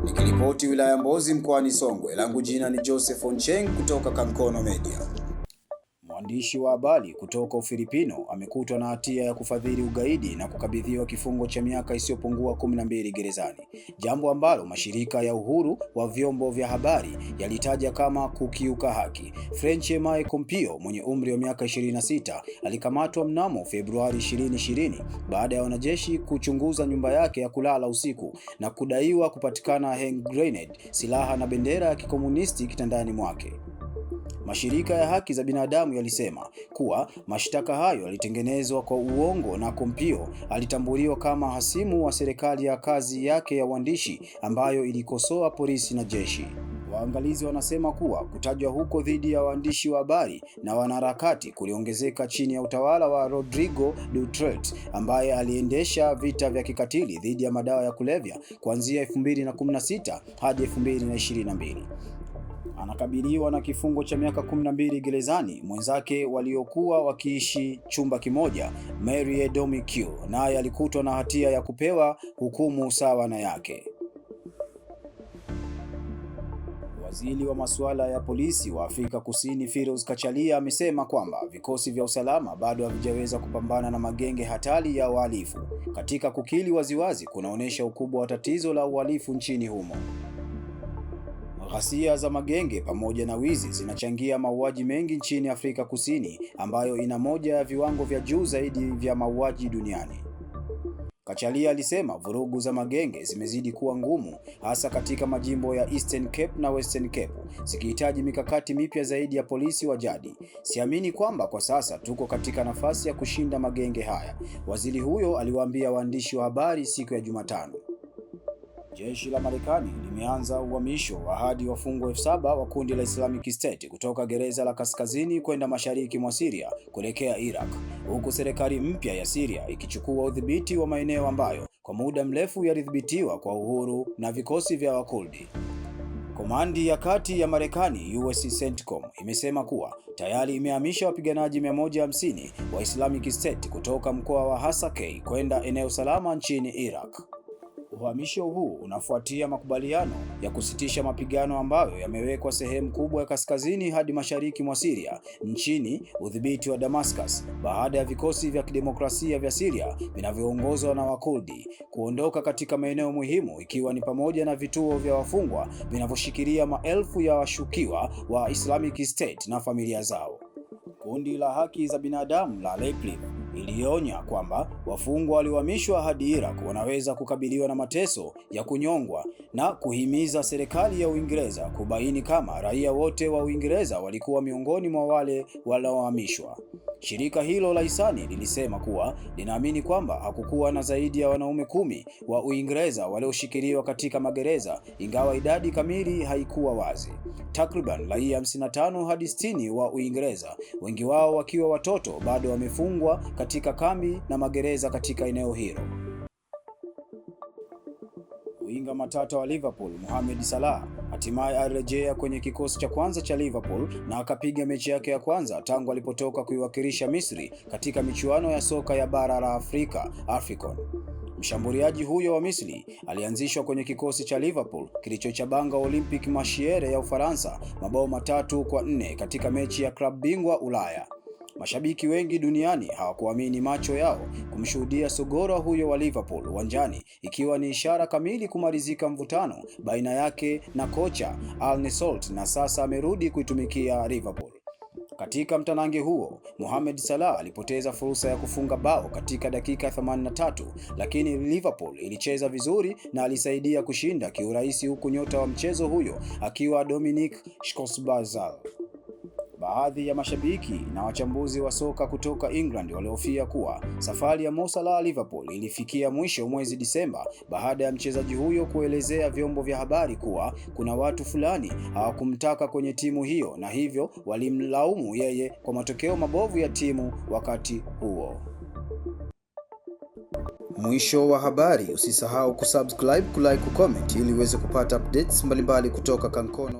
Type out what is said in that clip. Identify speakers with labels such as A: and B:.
A: Nikiripoti wilaya Mbozi mkoani Songwe, langu jina ni Joseph Oncheng kutoka Kankono Media. Mwandishi wa habari kutoka Ufilipino amekutwa na hatia ya kufadhili ugaidi na kukabidhiwa kifungo cha miaka isiyopungua 12 gerezani, jambo ambalo mashirika ya uhuru wa vyombo vya habari yalitaja kama kukiuka haki. French Emae Kompio mwenye umri wa miaka 26 alikamatwa mnamo Februari 2020 baada ya wanajeshi kuchunguza nyumba yake ya kulala usiku na kudaiwa kupatikana hand grenade, silaha na bendera ya kikomunisti kitandani mwake. Mashirika ya haki za binadamu yalisema kuwa mashtaka hayo yalitengenezwa kwa uongo na Kompio alitambuliwa kama hasimu wa serikali ya kazi yake ya uandishi ambayo ilikosoa polisi na jeshi. Waangalizi wanasema kuwa kutajwa huko dhidi ya waandishi wa habari na wanaharakati kuliongezeka chini ya utawala wa Rodrigo Duterte ambaye aliendesha vita vya kikatili dhidi ya madawa ya kulevya kuanzia 2016 hadi 2022. Anakabiliwa na kifungo cha miaka 12 gerezani. Mwenzake waliokuwa wakiishi chumba kimoja, Marie Domique, naye alikutwa na hatia ya kupewa hukumu sawa na yake. Waziri wa masuala ya polisi wa Afrika Kusini Firoz Kachalia amesema kwamba vikosi vya usalama bado havijaweza kupambana na magenge hatari ya uhalifu. Katika kukiri waziwazi kunaonesha ukubwa wa tatizo la uhalifu nchini humo. Ghasia za magenge pamoja na wizi zinachangia mauaji mengi nchini Afrika Kusini, ambayo ina moja ya viwango vya juu zaidi vya mauaji duniani. Kachalia alisema vurugu za magenge zimezidi kuwa ngumu, hasa katika majimbo ya Eastern Cape na Western Cape, zikihitaji mikakati mipya zaidi ya polisi wa jadi. Siamini kwamba kwa sasa tuko katika nafasi ya kushinda magenge haya, waziri huyo aliwaambia waandishi wa habari siku ya Jumatano. Jeshi la Marekani limeanza uhamisho wa hadi wafungwa 7,000 wa kundi la Islamic State kutoka gereza la kaskazini kwenda mashariki mwa Syria kuelekea Iraq, huku serikali mpya ya Syria ikichukua udhibiti wa maeneo ambayo kwa muda mrefu yalidhibitiwa kwa uhuru na vikosi vya Wakurdi. Komandi ya kati ya Marekani US CENTCOM imesema kuwa tayari imehamisha wapiganaji 150 wa Islamic State kutoka mkoa wa Hasakei kwenda eneo salama nchini Iraq. Uhamisho huu unafuatia makubaliano ya kusitisha mapigano ambayo yamewekwa sehemu kubwa ya kaskazini hadi mashariki mwa Syria nchini udhibiti wa Damascus, baada ya vikosi vya kidemokrasia vya Syria vinavyoongozwa na Wakurdi kuondoka katika maeneo muhimu, ikiwa ni pamoja na vituo vya wafungwa vinavyoshikilia maelfu ya washukiwa wa Islamic State na familia zao. Kundi la haki za binadamu la Leplif ilionya kwamba wafungwa waliohamishwa hadi Iraq wanaweza kukabiliwa na mateso ya kunyongwa na kuhimiza serikali ya Uingereza kubaini kama raia wote wa Uingereza walikuwa miongoni mwa wale waliohamishwa. Shirika hilo la hisani lilisema kuwa linaamini kwamba hakukuwa na zaidi ya wanaume 10 wa Uingereza walioshikiliwa katika magereza, ingawa idadi kamili haikuwa wazi. Takriban raia 55 hadi 60 wa Uingereza, wengi wao wakiwa watoto, bado wamefungwa katika kambi na magereza katika eneo hilo. Winga matata wa Liverpool Mohamed Salah hatimaye alirejea kwenye kikosi cha kwanza cha Liverpool na akapiga mechi yake ya kwanza tangu alipotoka kuiwakilisha Misri katika michuano ya soka ya bara la Afrika AFCON. Mshambuliaji huyo wa Misri alianzishwa kwenye kikosi cha Liverpool kilichochabanga Olympique Marseille ya Ufaransa mabao 3-4 katika mechi ya klabu bingwa Ulaya. Mashabiki wengi duniani hawakuamini macho yao kumshuhudia sogora huyo wa Liverpool uwanjani, ikiwa ni ishara kamili kumalizika mvutano baina yake na kocha Arne Slot, na sasa amerudi kuitumikia Liverpool. Katika mtanange huo, Mohamed Salah alipoteza fursa ya kufunga bao katika dakika 83, lakini Liverpool ilicheza vizuri na alisaidia kushinda kiurahisi, huku nyota wa mchezo huyo akiwa Dominic Szoboszlai. Baadhi ya mashabiki na wachambuzi wa soka kutoka England walihofia kuwa safari ya Mo Salah Liverpool ilifikia mwisho mwezi Disemba baada ya mchezaji huyo kuelezea vyombo vya habari kuwa kuna watu fulani hawakumtaka kwenye timu hiyo, na hivyo walimlaumu yeye kwa matokeo mabovu ya timu wakati huo. Mwisho wa habari. Usisahau kusubscribe, kulike, kucomment ili uweze kupata updates mbalimbali kutoka Kankono.